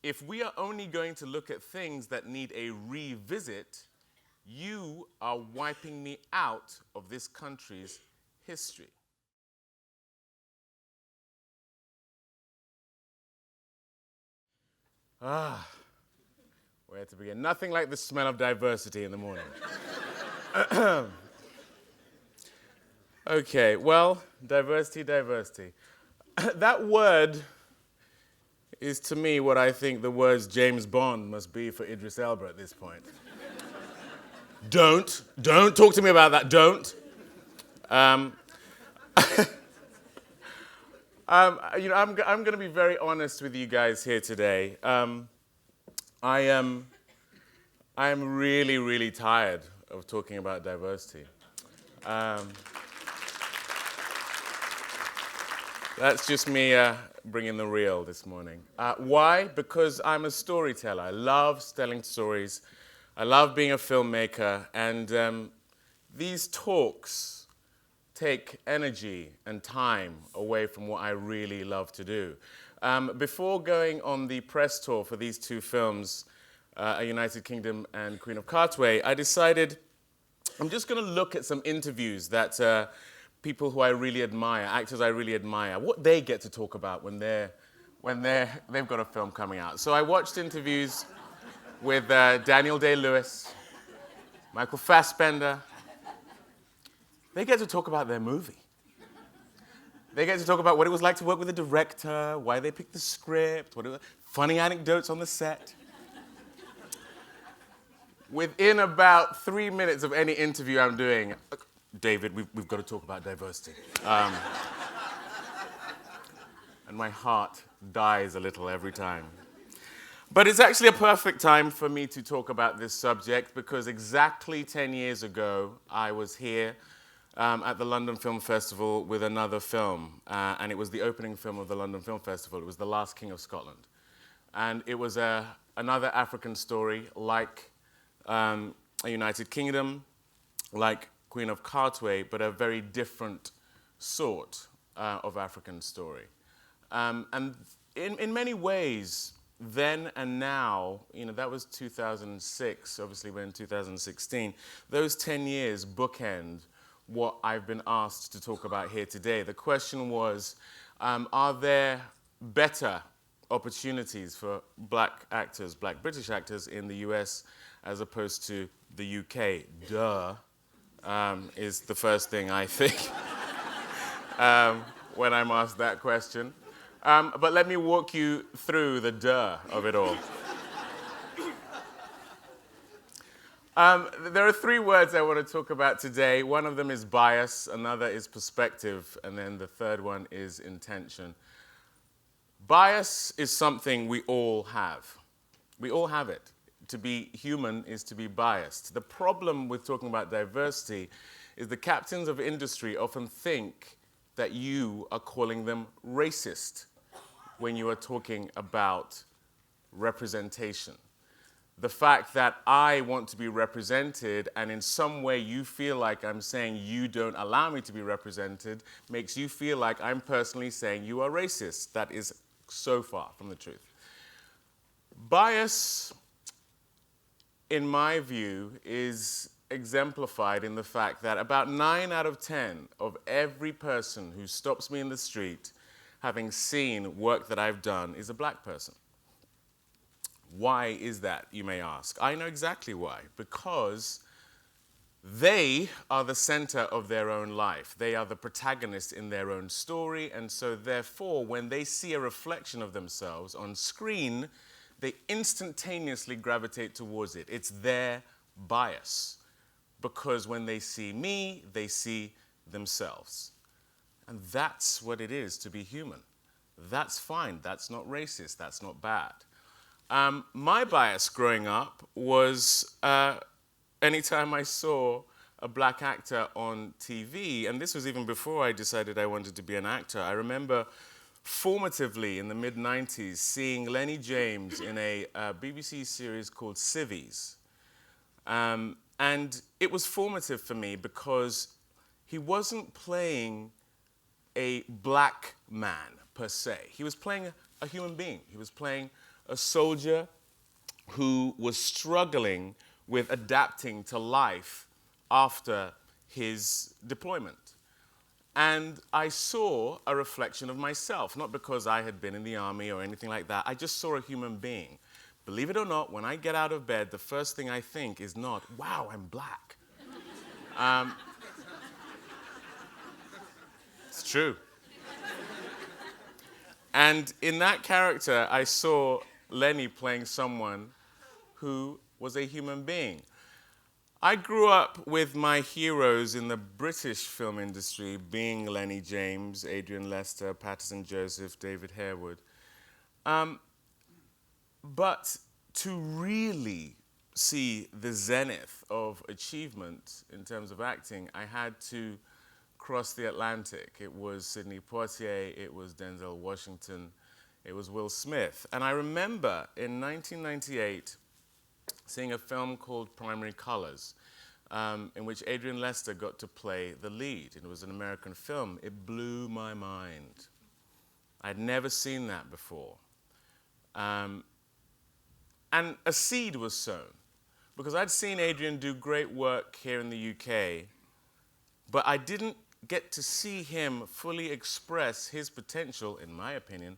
if we are only going to look at things that need a revisit, you are wiping me out of this country's history. Where to begin? Nothing like the smell of diversity in the morning. Okay, well, diversity. That word is to me what I think the words James Bond must be for Idris Elba at this point. Don't talk to me about that, don't. I'm going to be very honest with you guys here today. I am really, really tired of talking about diversity. That's just me bringing the real this morning. Why? Because I'm a storyteller. I love telling stories. I love being a filmmaker. And these talks take energy and time away from what I really love to do. Before going on the press tour for these two films, A United Kingdom and Queen of Cartway, I decided I'm just going to look at some interviews that people who I really admire, actors I really admire, what they get to talk about when they've got a film coming out. So I watched interviews with Daniel Day-Lewis, Michael Fassbender. They get to talk about their movie. They get to talk about what it was like to work with the director, why they picked the script, funny anecdotes on the set. Within about 3 minutes of any interview I'm doing, David, we've got to talk about diversity. And my heart dies a little every time. But it's actually a perfect time for me to talk about this subject because exactly 10 years ago, I was here at the London Film Festival with another film. And it was the opening film of the London Film Festival. It was The Last King of Scotland. And it was another African story like A United Kingdom, like Queen of Cartway, but a very different sort of African story. And in many ways, then and now, that was 2006, obviously we're in 2016, those 10 years bookend what I've been asked to talk about here today. The question was, are there better opportunities for black actors, black British actors in the US as opposed to the UK? Duh. Is the first thing I think when I'm asked that question. But let me walk you through the duh of it all. There are 3 words I want to talk about today. One of them is bias, another is perspective, and then the third one is intention. Bias is something we all have. We all have it. To be human is to be biased. The problem with talking about diversity is the captains of industry often think that you are calling them racist when you are talking about representation. The fact that I want to be represented and in some way you feel like I'm saying you don't allow me to be represented makes you feel like I'm personally saying you are racist. That is so far from the truth. Bias, in my view, is exemplified in the fact that about 9 out of 10 of every person who stops me in the street, having seen work that I've done, is a black person. Why is that, you may ask? I know exactly why. Because they are the center of their own life. They are the protagonist in their own story, and so therefore, when they see a reflection of themselves on screen, they instantaneously gravitate towards it. It's their bias. Because when they see me, they see themselves. And that's what it is to be human. That's fine. That's not racist. That's not bad. My bias growing up was anytime I saw a black actor on TV, and this was even before I decided I wanted to be an actor. I remember formatively in the mid-90s seeing Lenny James in a BBC series called Civvies. And it was formative for me because he wasn't playing a black man per se. He was playing a human being. He was playing a soldier who was struggling with adapting to life after his deployment. And I saw a reflection of myself, not because I had been in the army or anything like that. I just saw a human being. Believe it or not, when I get out of bed, the first thing I think is not, wow, I'm black. It's true. And in that character, I saw Lenny playing someone who was a human being. I grew up with my heroes in the British film industry being Lenny James, Adrian Lester, Patterson Joseph, David Harewood. But to really see the zenith of achievement in terms of acting, I had to cross the Atlantic. It was Sidney Poitier, it was Denzel Washington, it was Will Smith. And I remember in 1998 seeing a film called Primary Colors, in which Adrian Lester got to play the lead. It was an American film. It blew my mind. I'd never seen that before. And a seed was sown, because I'd seen Adrian do great work here in the UK, but I didn't get to see him fully express his potential, in my opinion,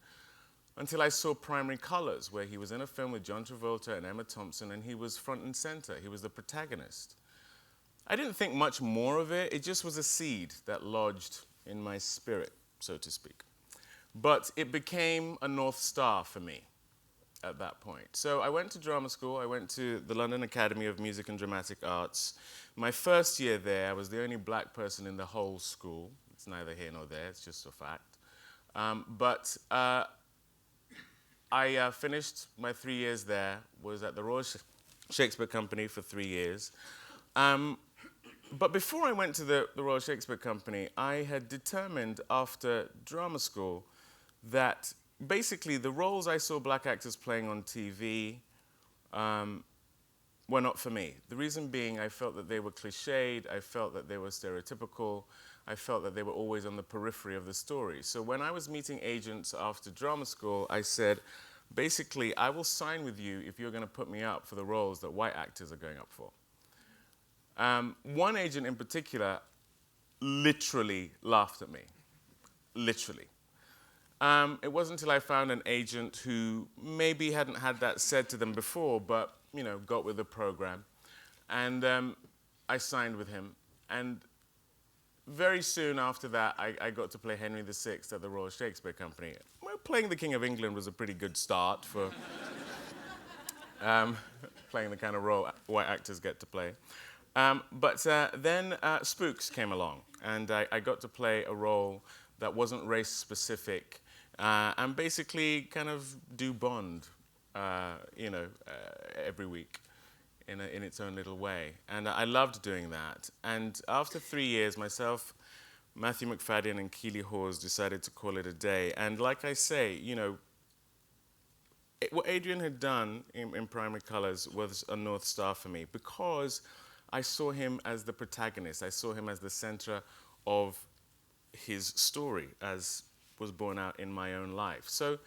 until I saw Primary Colors, where he was in a film with John Travolta and Emma Thompson, and he was front and center. He was the protagonist. I didn't think much more of it. It just was a seed that lodged in my spirit, so to speak. But it became a North Star for me at that point. So I went to drama school. I went to the London Academy of Music and Dramatic Arts. My first year there, I was the only black person in the whole school. It's neither here nor there. It's just a fact. I finished my 3 years there, was at the Royal Shakespeare Company for 3 years. But before I went to the Royal Shakespeare Company, I had determined after drama school that basically the roles I saw black actors playing on TV were not for me. The reason being, I felt that they were cliched, I felt that they were stereotypical, I felt that they were always on the periphery of the story. So when I was meeting agents after drama school, I said, basically, I will sign with you if you're going to put me up for the roles that white actors are going up for. One agent in particular literally laughed at me, literally. It wasn't until I found an agent who maybe hadn't had that said to them before, but got with the program, and I signed with him. And very soon after that, I got to play Henry VI at the Royal Shakespeare Company. Well, playing the King of England was a pretty good start for playing the kind of role white actors get to play. But then Spooks came along, and I got to play a role that wasn't race-specific, and basically kind of do Bond, every week in its own little way. And I loved doing that. And after 3 years, myself, Matthew McFadden, and Keely Hawes decided to call it a day. And like I say, what Adrian had done in Primary Colors was a North Star for me, because I saw him as the protagonist. I saw him as the center of his story, as was borne out in my own life. So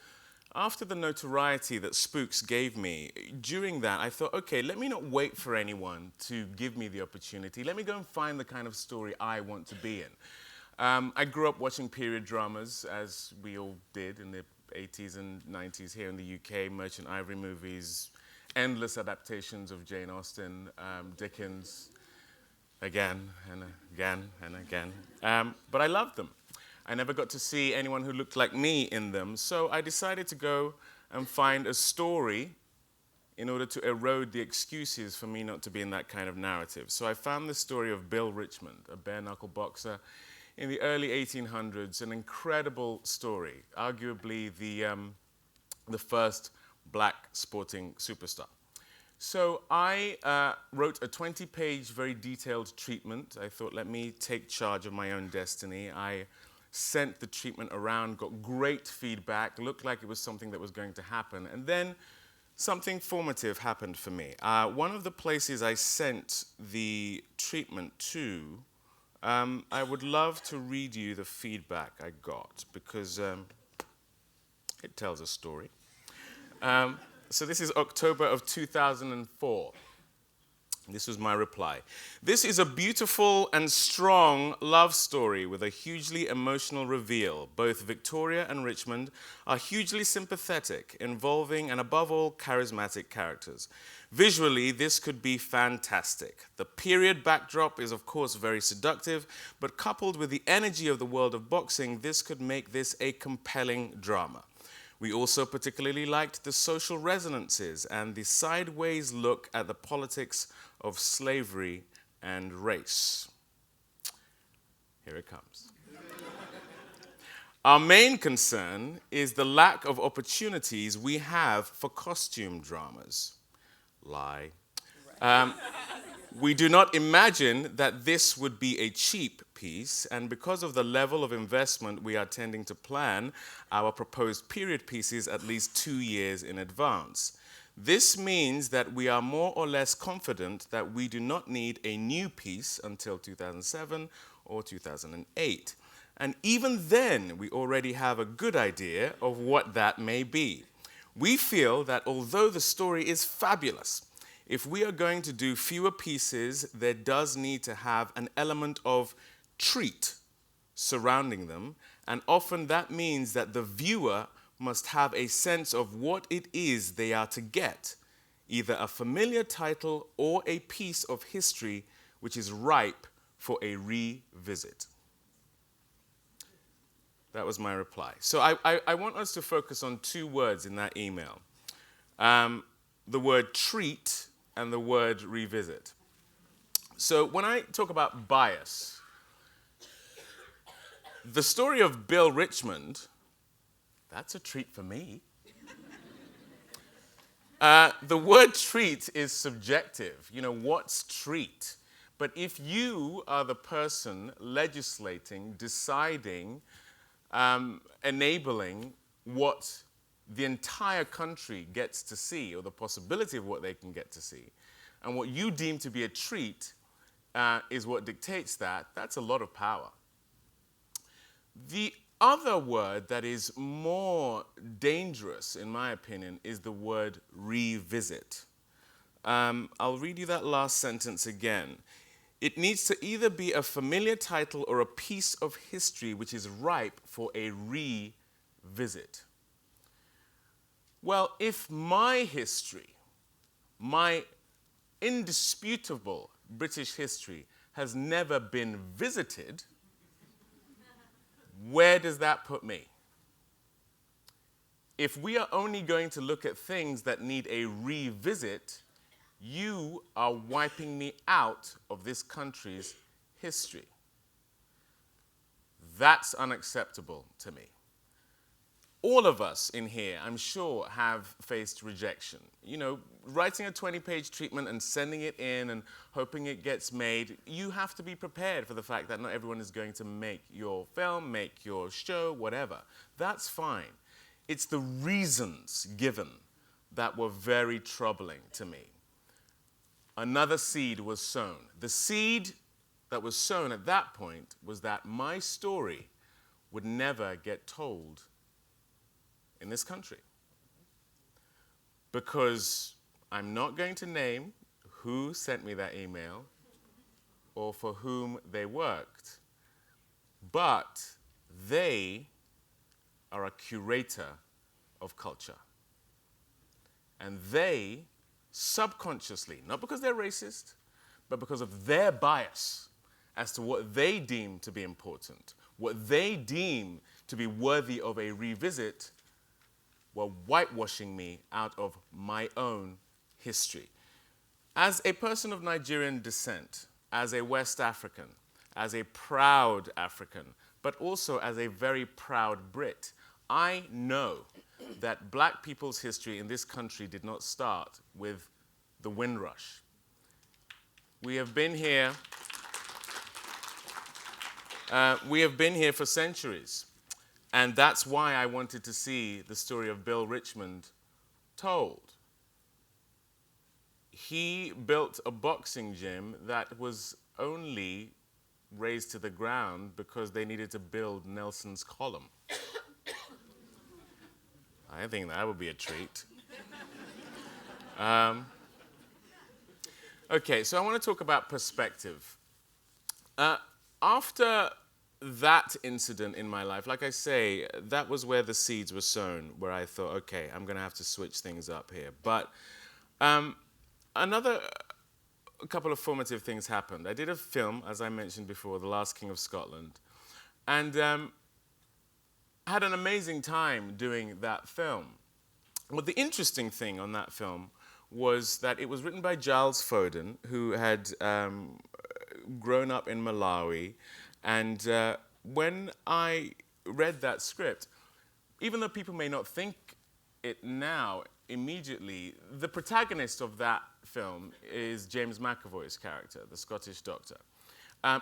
after the notoriety that Spooks gave me, during that I thought, okay, let me not wait for anyone to give me the opportunity. Let me go and find the kind of story I want to be in. I grew up watching period dramas, as we all did in the 80s and 90s here in the UK, Merchant Ivory movies, endless adaptations of Jane Austen, Dickens, again and again and again. But I loved them. I never got to see anyone who looked like me in them, so I decided to go and find a story in order to erode the excuses for me not to be in that kind of narrative. So I found the story of Bill Richmond, a bare-knuckle boxer in the early 1800s, an incredible story, arguably the first black sporting superstar. So I wrote a 20-page, very detailed treatment. I thought, let me take charge of my own destiny. I sent the treatment around, got great feedback, looked like it was something that was going to happen. And then something formative happened for me. One of the places I sent the treatment to, I would love to read you the feedback I got, because it tells a story. So this is October of 2004. This was my reply. This is a beautiful and strong love story with a hugely emotional reveal. Both Victoria and Richmond are hugely sympathetic, involving and above all charismatic characters. Visually, this could be fantastic. The period backdrop is of course very seductive, but coupled with the energy of the world of boxing, this could make this a compelling drama. We also particularly liked the social resonances and the sideways look at the politics of slavery and race. Here it comes. Our main concern is the lack of opportunities we have for costume dramas. Lie. We do not imagine that this would be a cheap piece, and because of the level of investment we are tending to plan our proposed period pieces at least 2 years in advance. This means that we are more or less confident that we do not need a new piece until 2007 or 2008. And even then, we already have a good idea of what that may be. We feel that although the story is fabulous, if we are going to do fewer pieces, there does need to have an element of treat surrounding them, and often that means that the viewer must have a sense of what it is they are to get, either a familiar title or a piece of history which is ripe for a revisit. That was my reply. So I want us to focus on 2 words in that email. The word treat and the word revisit. So when I talk about bias, the story of Bill Richmond, that's a treat for me. The word treat is subjective. You know, what's treat? But if you are the person legislating, deciding, enabling what the entire country gets to see, or the possibility of what they can get to see, and what you deem to be a treat is what dictates that, that's a lot of power. The other word that is more dangerous, in my opinion, is the word revisit. I'll read you that last sentence again. It needs to either be a familiar title or a piece of history which is ripe for a revisit. Well, if my history, my indisputable British history, has never been visited, where does that put me? If we are only going to look at things that need a revisit, you are wiping me out of this country's history. That's unacceptable to me. All of us in here, I'm sure, have faced rejection. You know, writing a 20-page treatment and sending it in and hoping it gets made, you have to be prepared for the fact that not everyone is going to make your film, make your show, whatever. That's fine. It's the reasons given that were very troubling to me. Another seed was sown. The seed that was sown at that point was that my story would never get told in this country. Because I'm not going to name who sent me that email or for whom they worked, but they are a curator of culture. And they subconsciously, not because they're racist, but because of their bias as to what they deem to be important, what they deem to be worthy of a revisit, were whitewashing me out of my own history. As a person of Nigerian descent, as a West African, as a proud African, but also as a very proud Brit, I know that black people's history in this country did not start with the Windrush. We have been here for centuries. And that's why I wanted to see the story of Bill Richmond told. He built a boxing gym that was only razed to the ground because they needed to build Nelson's column. I think that would be a treat. Okay, so I want to talk about perspective. After that incident in my life, like I say, that was where the seeds were sown, where I thought, okay, I'm going to have to switch things up here. But another a couple of formative things happened. I did a film, as I mentioned before, The Last King of Scotland, and had an amazing time doing that film. But the interesting thing on that film was that it was written by Giles Foden, who had grown up in Malawi. And when I read that script, even though people may not think it now immediately, the protagonist of that film is James McAvoy's character, the Scottish doctor.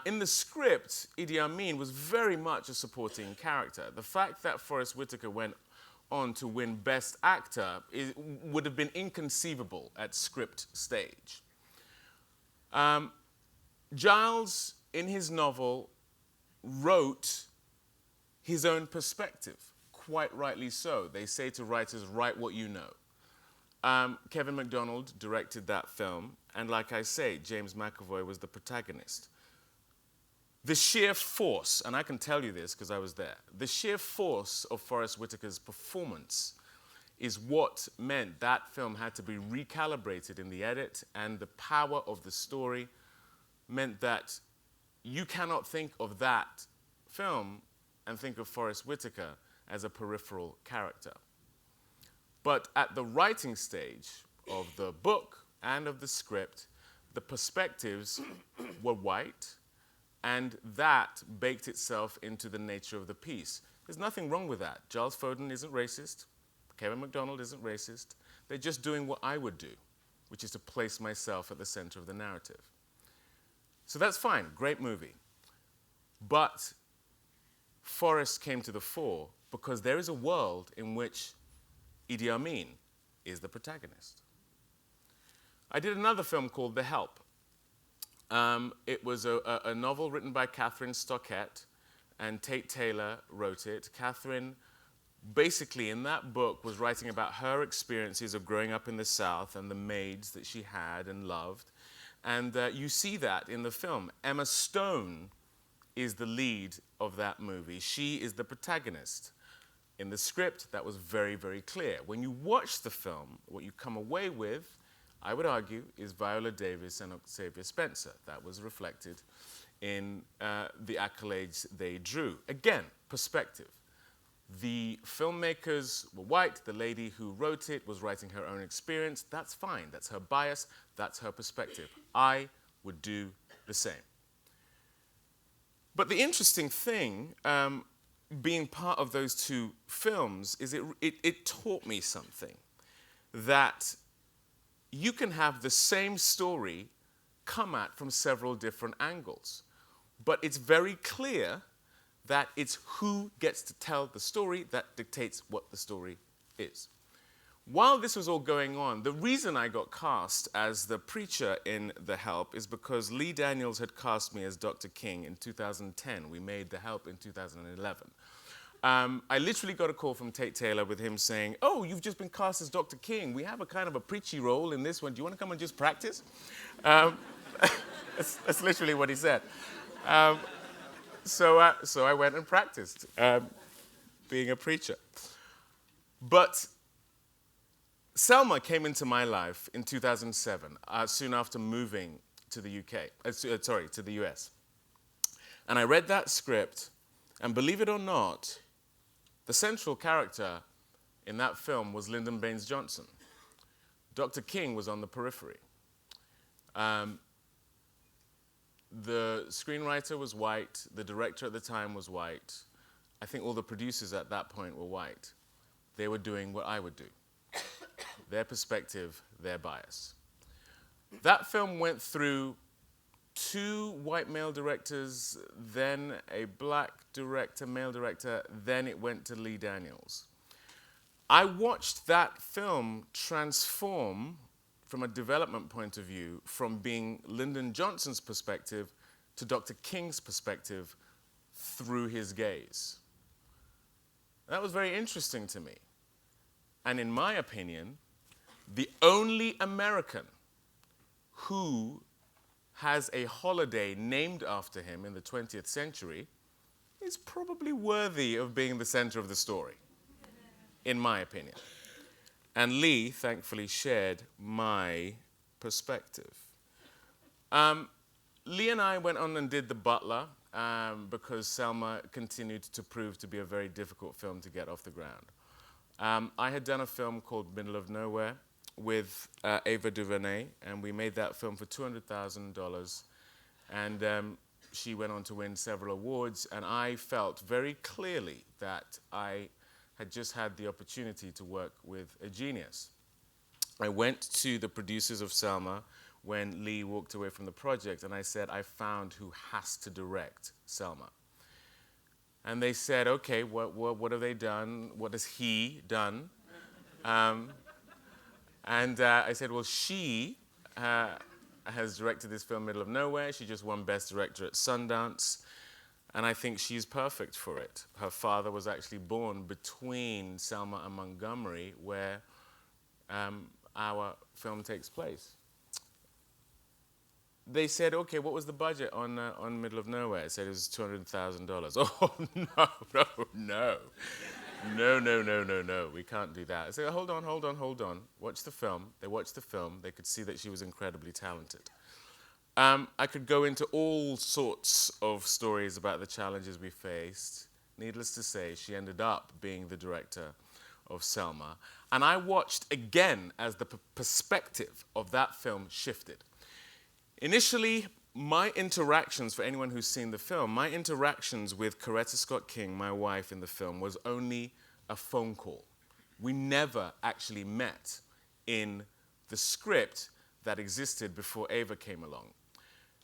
In the script, Idi Amin was very much a supporting character. The fact that Forest Whitaker went on to win Best Actor would have been inconceivable at script stage. Giles, in his novel, wrote his own perspective, quite rightly so. They say to writers, write what you know. Kevin MacDonald directed that film, and like I say, James McAvoy was the protagonist. The sheer force, and I can tell you this because I was there, the sheer force of Forest Whitaker's performance is what meant that film had to be recalibrated in the edit, and the power of the story meant that you cannot think of that film and think of Forest Whitaker as a peripheral character. But at the writing stage of the book and of the script, the perspectives were white, and that baked itself into the nature of the piece. There's nothing wrong with that. Giles Foden isn't racist. Kevin MacDonald isn't racist. They're just doing what I would do, which is to place myself at the center of the narrative. So that's fine, great movie. But Forest came to the fore because there is a world in which Idi Amin is the protagonist. I did another film called The Help. It was a novel written by Catherine Stockett, and Tate Taylor wrote it. Catherine, basically in that book, was writing about her experiences of growing up in the South and the maids that she had and loved. And you see that in the film. Emma Stone is the lead of that movie. She is the protagonist. In the script, that was very, very clear. When you watch the film, what you come away with, I would argue, is Viola Davis and Octavia Spencer. That was reflected in the accolades they drew. Again, perspective. The filmmakers were white. The lady who wrote it was writing her own experience. That's fine. That's her bias. That's her perspective. I would do the same. But the interesting thing, being part of those two films, is it taught me something. That you can have the same story come at from several different angles. But it's very clear that it's who gets to tell the story that dictates what the story is. While this was all going on, the reason I got cast as the preacher in The Help is because Lee Daniels had cast me as Dr. King in 2010. We made The Help in 2011. I literally got a call from Tate Taylor with him saying, oh, you've just been cast as Dr. King. We have a kind of a preachy role in this one. Do you want to come and just practice? That's literally what he said. So I went and practiced being a preacher. But Selma came into my life in 2007, soon after moving to the to the US. And I read that script, and believe it or not, the central character in that film was Lyndon Baines Johnson. Dr. King was on the periphery. The screenwriter was white, the director at the time was white. I think all the producers at that point were white. They were doing what I would do. Their perspective, their bias. That film went through 2 white male directors, then a black director, male director, then it went to Lee Daniels. I watched that film transform from a development point of view from being Lyndon Johnson's perspective to Dr. King's perspective through his gaze. That was very interesting to me. And in my opinion, The only American who has a holiday named after him in the 20th century is probably worthy of being the center of the story, in my opinion. And Lee, thankfully, shared my perspective. Lee and I went on and did The Butler because Selma continued to prove to be a very difficult film to get off the ground. I had done a film called Middle of Nowhere with Ava DuVernay, and we made that film for $200,000. And she went on to win several awards, and I felt very clearly that I had just had the opportunity to work with a genius. I went to the producers of Selma when Lee walked away from the project, and I said, I found who has to direct Selma. And they said, okay, what have they done? What has he done? And I said, well, she has directed this film, Middle of Nowhere. She just won Best Director at Sundance. And I think she's perfect for it. Her father was actually born between Selma and Montgomery, where our film takes place. They said, okay, what was the budget on Middle of Nowhere? I said it was $200,000. Oh, no, we can't do that. I said, hold on. Watch the film. They watched the film. They could see that she was incredibly talented. I could go into all sorts of stories about the challenges we faced. Needless to say, she ended up being the director of Selma. And I watched again as the perspective of that film shifted. Initially, my interactions, for anyone who's seen the film, my interactions with Coretta Scott King, my wife in the film, was only a phone call. We never actually met in the script that existed before Ava came along.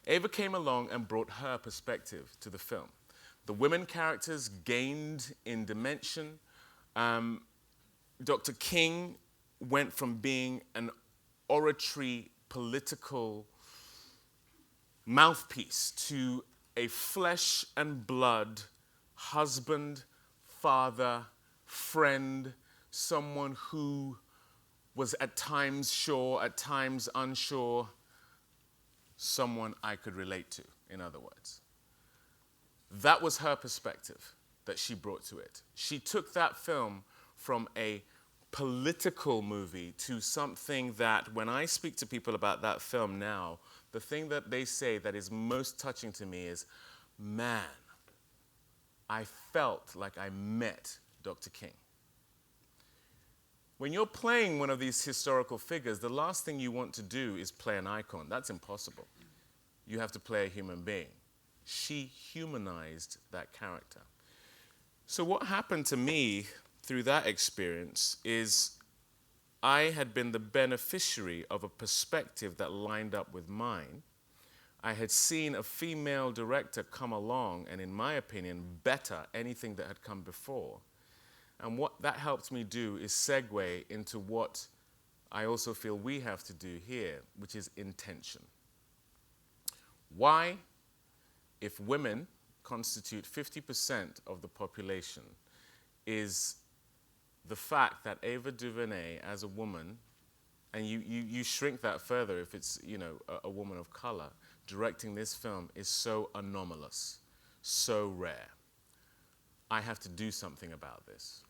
Ava came along and brought her perspective to the film. The women characters gained in dimension. Dr. King went from being an oratory, political mouthpiece to a flesh and blood husband, father, friend, someone who was at times sure, at times unsure, someone I could relate to, in other words. That was her perspective that she brought to it. She took that film from a political movie to something that, when I speak to people about that film now, the thing that they say that is most touching to me is, man, I felt like I met Dr. King. When you're playing one of these historical figures, the last thing you want to do is play an icon. That's impossible. You have to play a human being. She humanized that character. So what happened to me through that experience is I had been the beneficiary of a perspective that lined up with mine. I had seen a female director come along and, in my opinion, better anything that had come before. And what that helped me do is segue into what I also feel we have to do here, which is intention. Why, if women constitute 50% of the population, is the fact that Ava DuVernay, as a woman, and you shrink that further if it's, you know, a woman of color, directing this film is so anomalous, so rare. I have to do something about this.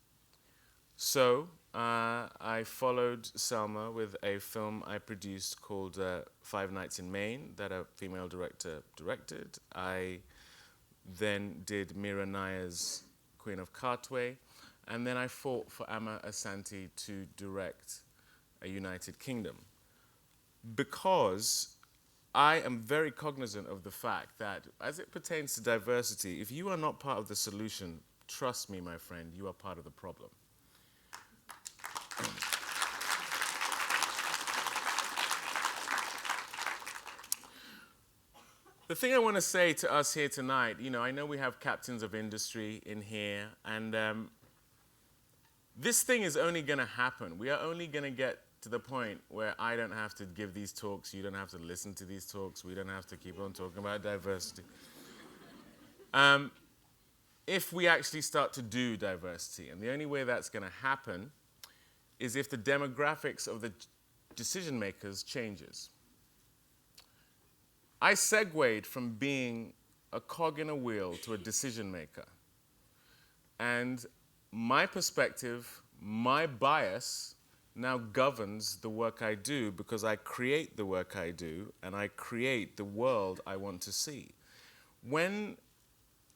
So I followed Selma with a film I produced called 5 Nights in Maine that a female director directed. I then did Mira Nair's Queen of Katwe, and then I fought for Amma Asante to direct A United Kingdom, because I am very cognizant of the fact that, as it pertains to diversity, if you are not part of the solution, trust me, my friend, you are part of the problem. The thing I want to say to us here tonight, you know, I know we have captains of industry in here, and this thing is only going to happen. We are only going to get to the point where I don't have to give these talks, you don't have to listen to these talks, we don't have to keep on talking about diversity. If we actually start to do diversity, and the only way that's going to happen is if the demographics of the decision makers changes. I segued from being a cog in a wheel to a decision maker. And my perspective, my bias, now governs the work I do because I create the work I do and I create the world I want to see. When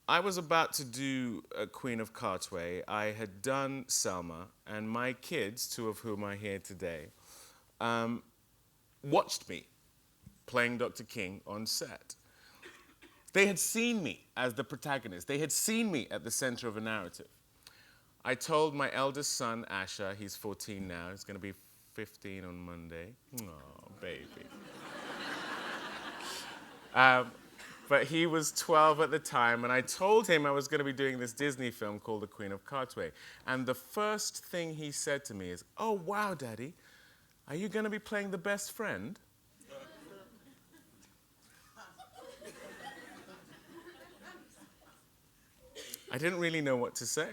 I was about to do Queen of Cartway, I had done Selma, and my kids, two of whom are here today, watched me playing Dr. King on set. They had seen me as the protagonist. They had seen me at the center of a narrative. I told my eldest son, Asher, he's 14 now, he's going to be 15 on Monday. Oh, baby. But he was 12 at the time, and I told him I was going to be doing this Disney film called The Queen of Cartway. And the first thing he said to me is, "Oh, wow, Daddy, are you going to be playing the best friend?" I didn't really know what to say.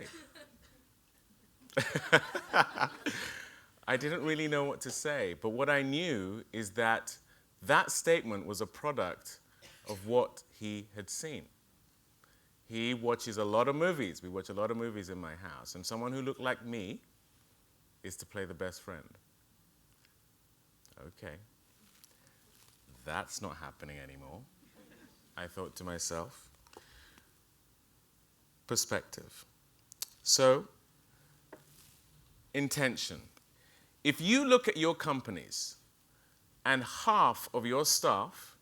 I didn't really know what to say, but what I knew is that that statement was a product of what he had seen. He watches a lot of movies. We watch a lot of movies in my house, and someone who looked like me is to play the best friend. Okay, that's not happening anymore, I thought to myself. Perspective. So, intention. If you look at your companies and half of your staff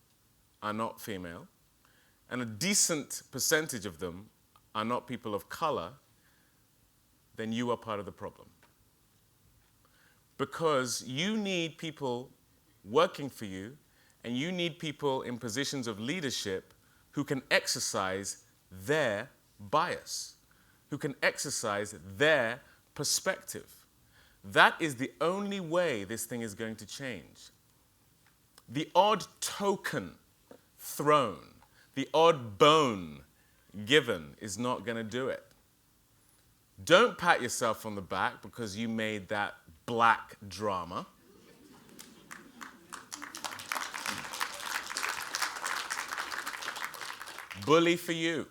are not female and a decent percentage of them are not people of color, then you are part of the problem. Because you need people working for you and you need people in positions of leadership who can exercise their bias, who can exercise their perspective. That is the only way this thing is going to change. The odd token thrown, the odd bone given is not going to do it. Don't pat yourself on the back because you made that black drama. Bully for you.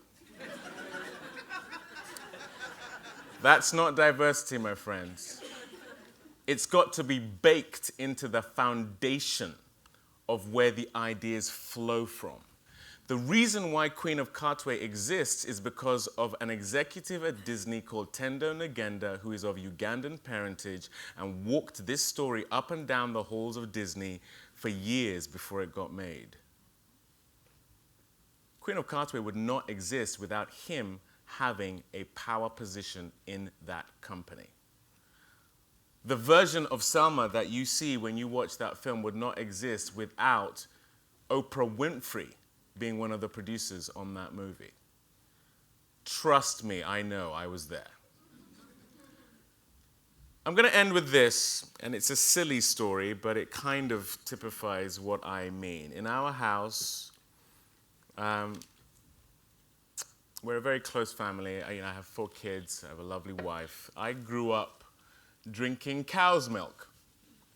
That's not diversity, my friends. It's got to be baked into the foundation of where the ideas flow from. The reason why Queen of Cartway exists is because of an executive at Disney called Tendo Ngenda, who is of Ugandan parentage and walked this story up and down the halls of Disney for years before it got made. Queen of Cartway would not exist without him having a power position in that company. The version of Selma that you see when you watch that film would not exist without Oprah Winfrey being one of the producers on that movie. Trust me, I know, I was there. I'm going to end with this, and it's a silly story, but it kind of typifies what I mean. In our house, we're a very close family. I have 4 kids. I have a lovely wife. I grew up drinking cow's milk,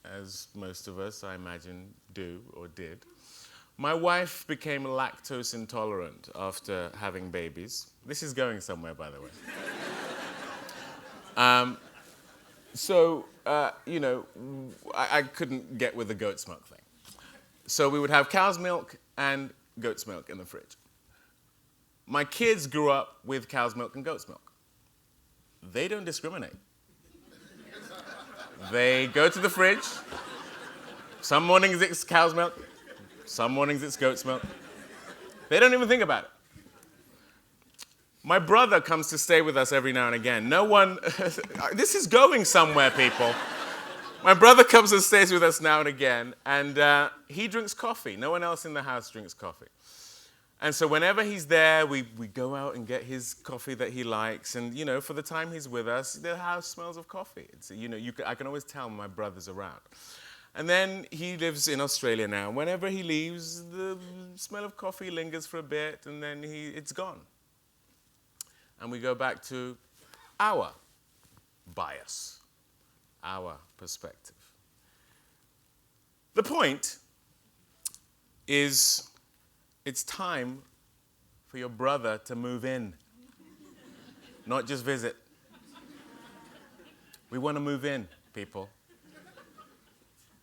as most of us, I imagine, do or did. My wife became lactose intolerant after having babies. This is going somewhere, by the way. I couldn't get with the goat's milk thing. So we would have cow's milk and goat's milk in the fridge. My kids grew up with cow's milk and goat's milk. They don't discriminate. They go to the fridge. Some mornings it's cow's milk. Some mornings it's goat's milk. They don't even think about it. My brother comes to stay with us every now and again. No one, this is going somewhere, people. My brother comes and stays with us now and again, and he drinks coffee. No one else in the house drinks coffee. And so whenever he's there, we go out and get his coffee that he likes. And, for the time he's with us, the house smells of coffee. It's, I can always tell my brother's around. And then he lives in Australia now. Whenever he leaves, the smell of coffee lingers for a bit, and then it's gone. And we go back to our bias, our perspective. The point is, it's time for your brother to move in, not just visit. We want to move in, people.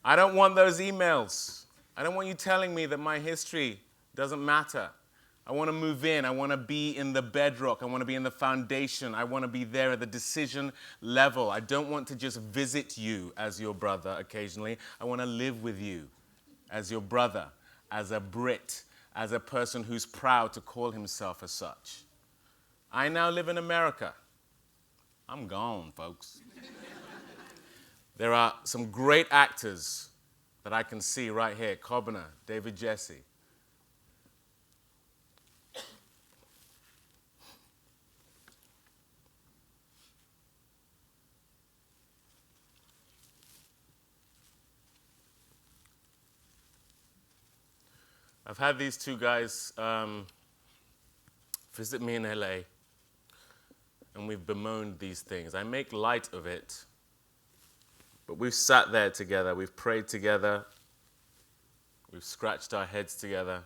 I don't want those emails. I don't want you telling me that my history doesn't matter. I want to move in. I want to be in the bedrock. I want to be in the foundation. I want to be there at the decision level. I don't want to just visit you as your brother occasionally. I want to live with you as your brother, as a Brit, as a person who's proud to call himself as such. I now live in America. I'm gone, folks. There are some great actors that I can see right here. Cobner, David Jesse. I've had these two guys visit me in LA, and we've bemoaned these things. I make light of it, but we've sat there together, we've prayed together, we've scratched our heads together,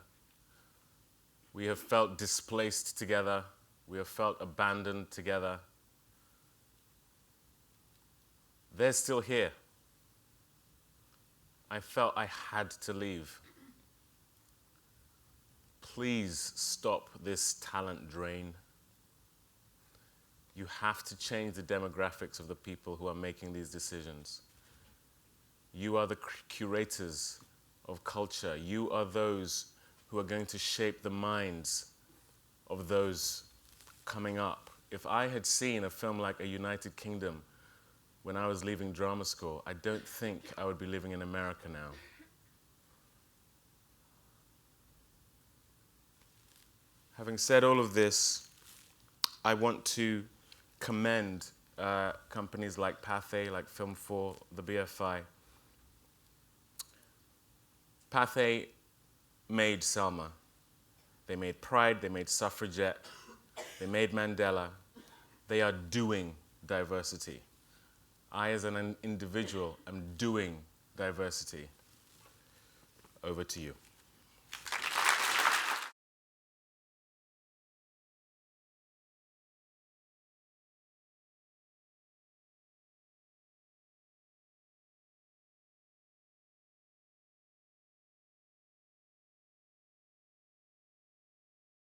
we have felt displaced together, we have felt abandoned together. They're still here. I felt I had to leave. Please stop this talent drain. You have to change the demographics of the people who are making these decisions. You are the curators of culture. You are those who are going to shape the minds of those coming up. If I had seen a film like A United Kingdom when I was leaving drama school, I don't think I would be living in America now. Having said all of this, I want to commend companies like Pathé, like Film 4, the BFI. Pathé made Selma. They made Pride, they made Suffragette, they made Mandela. They are doing diversity. I, as an individual, am doing diversity. Over to you.